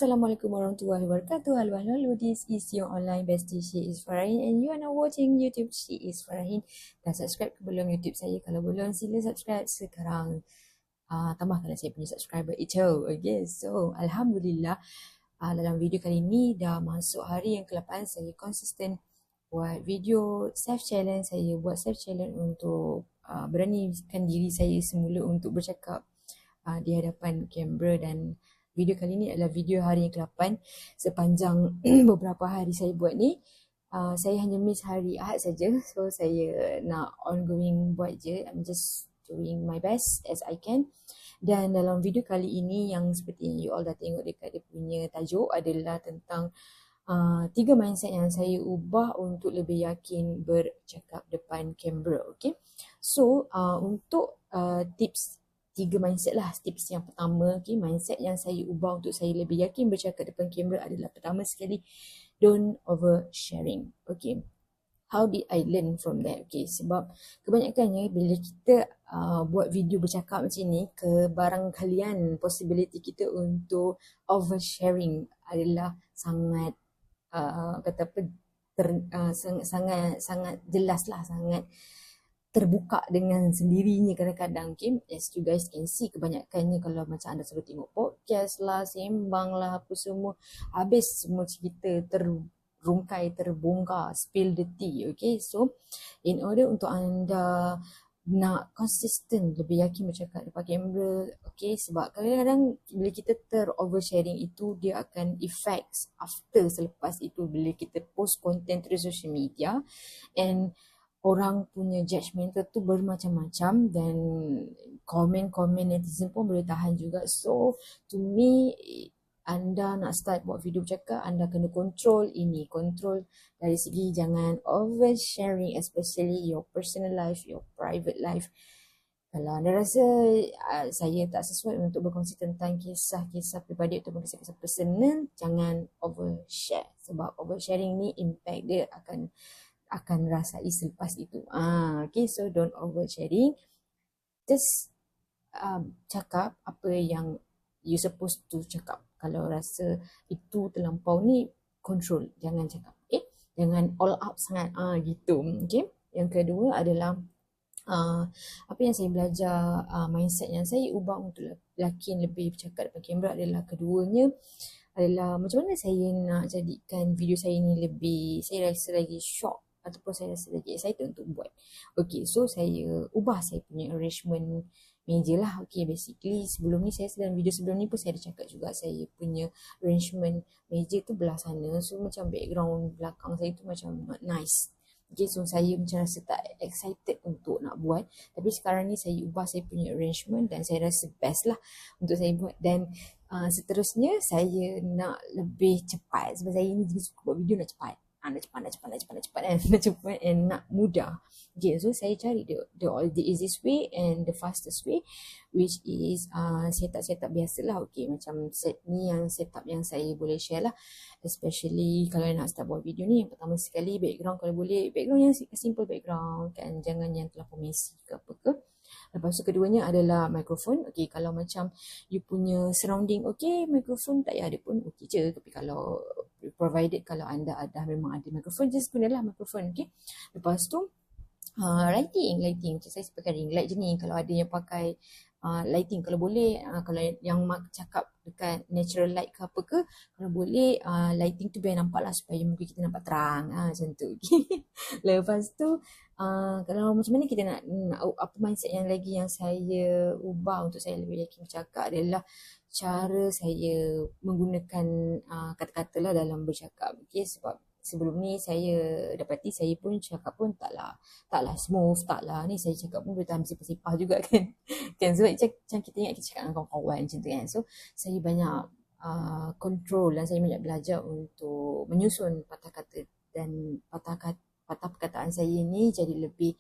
Assalamualaikum warahmatullahi wabarakatuh. Halo, this is your online bestie. She is Farahin and you are now watching YouTube. She is Farahin. Dan subscribe ke belum YouTube saya? Kalau belum, sila subscribe sekarang. Tambahkanlah saya punya subscriber itu. Okay, so Alhamdulillah dalam video kali ini dah masuk hari yang ke-8 saya konsisten buat video self-challenge. Saya buat self-challenge untuk beranikan diri saya semula untuk bercakap di hadapan kamera, dan video kali ni adalah video hari yang ke-8. Sepanjang beberapa hari saya buat ni, saya hanya miss hari Ahad saja. So saya nak ongoing buat je. I'm just doing my best as I can. Dan dalam video kali ini yang seperti yang you all dah tengok dekat dia punya tajuk adalah tentang 3 mindset yang saya ubah untuk lebih yakin bercakap depan kamera. Okay, so untuk tips 3 mindset lah. Tips yang pertama, okay, mindset yang saya ubah untuk saya lebih yakin bercakap depan kamera adalah pertama sekali, don't oversharing. Okay, how did I learn from that? Okay, sebab kebanyakannya bila kita buat video bercakap macam ni, kebarangkalian possibility kita untuk oversharing adalah sangat kata apa, sangat jelas lah, sangat terbuka dengan sendirinya kadang-kadang. Okay, as you guys can see, kebanyakannya kalau macam anda selalu tengok podcast lah, sembang lah, apa semua, habis semua cerita terrungkai, terbongkar, spill the tea. Okay, so in order untuk anda nak konsisten lebih yakin bercakap depan kamera, okay, sebab kadang-kadang bila kita oversharing itu, dia akan effects after, selepas itu bila kita post content through social media, and orang punya judgemental tu bermacam-macam, dan komen-komen netizen pun boleh tahan juga. So to me, anda nak start buat video bercakap, anda kena control ini, control dari segi jangan oversharing, especially your personal life, your private life. Kalau anda rasa saya tak sesuai untuk berkongsi tentang kisah-kisah peribadi atau kisah-kisah personal, jangan overshare, sebab oversharing ni impact dia akan rasai selepas itu. Okay, so don't oversharing. Just cakap apa yang you supposed to cakap. Kalau rasa itu terlampau ni, control, jangan cakap. Okay, jangan all out sangat gitu. Okay, yang kedua adalah apa yang saya belajar, mindset yang saya ubah untuk yakin lebih bercakap depan kamera adalah, keduanya adalah macam mana saya nak jadikan video saya ni lebih, saya rasa lagi shock ataupun saya rasa lagi excited untuk buat. Okay, so saya ubah saya punya arrangement meja lah. Okay, basically sebelum ni dalam video sebelum ni pun saya ada cakap juga, saya punya arrangement meja tu belah sana. So macam background belakang saya tu macam not nice. Okay, so saya macam rasa tak excited untuk nak buat. Tapi sekarang ni saya ubah saya punya arrangement dan saya rasa best lah untuk saya buat. Dan seterusnya saya nak lebih cepat, sebab saya ni jenis suka buat video nak cepat. Nak cepat and nak mudah. Okay, so saya cari the easiest way and the fastest way, which is setup biasalah. Okay, macam set ni yang setup yang saya boleh share lah, especially kalau nak start buat video ni. Yang pertama sekali, background kalau boleh background yang simple background kan, jangan yang terlalu messy ke apa ke. Lepas tu keduanya adalah mikrofon. Okay, kalau macam you punya surrounding okay, mikrofon tak payah ada pun okay je. Tapi kalau provided kalau anda memang ada mikrofon, just gunalah mikrofon. Okay, lepas tu lighting macam saya pakai ring light je ni. Kalau ada yang pakai lighting, kalau boleh, kalau yang cakap dekat natural light ke apa ke, kalau boleh lighting tu biar nampak lah, supaya muka kita nampak terang macam tu. Okay. Lepas tu kalau macam mana kita nak apa mindset yang lagi yang saya ubah untuk saya lebih yakin bercakap adalah cara saya menggunakan kata-kata lah dalam bercakap. Okay, sebab sebelum ni saya dapati saya pun cakap pun taklah smooth, taklah ni saya cakap pun boleh tahan bersipah-sipah juga kan. Sebab macam kita ingat kita cakap dengan kawan-kawan macam tu kan. So saya banyak control dan saya banyak belajar untuk menyusun patah kata, dan patah perkataan saya ni jadi lebih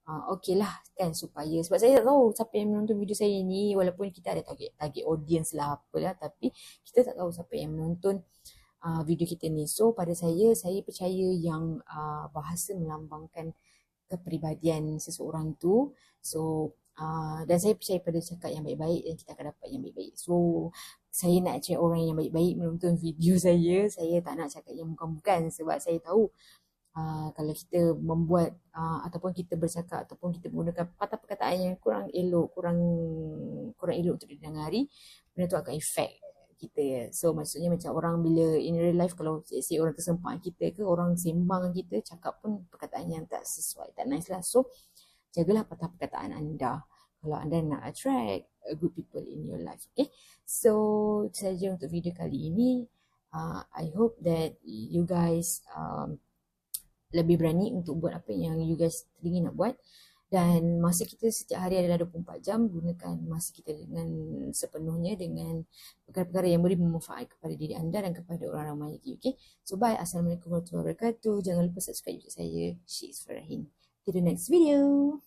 okey lah kan, supaya sebab saya tak tahu siapa yang menonton video saya ni, walaupun kita ada target audience lah apalah, tapi kita tak tahu siapa yang menonton video kita ni. So pada saya percaya yang bahasa melambangkan kepribadian seseorang tu. So Dan saya percaya pada cakap yang baik-baik dan kita akan dapat yang baik-baik. So saya nak cari orang yang baik-baik menonton video saya tak nak cakap yang bukan-bukan, sebab saya tahu kalau kita membuat ataupun kita bercakap ataupun kita menggunakan kata perkataan yang kurang elok, kurang elok untuk didengari, benda tu akan efek kita ya. So maksudnya macam orang bila in real life, kalau say orang tersempak kita ke, orang sembang kita, cakap pun perkataan yang tak sesuai, tak nice lah. So jagalah patah perkataan anda kalau anda nak attract good people in your life. Okay, so itu saja untuk video kali ini. I hope that you guys lebih berani untuk buat apa yang you guys teringin nak buat. Dan masa kita setiap hari adalah 24 jam. Gunakan masa kita dengan sepenuhnya dengan perkara-perkara yang boleh bermanfaat kepada diri anda dan kepada orang ramai lagi. Okay, so bye. Assalamualaikum warahmatullahi wabarakatuh. Jangan lupa subscribe YouTube saya, Syiz Farahin. Till the next video.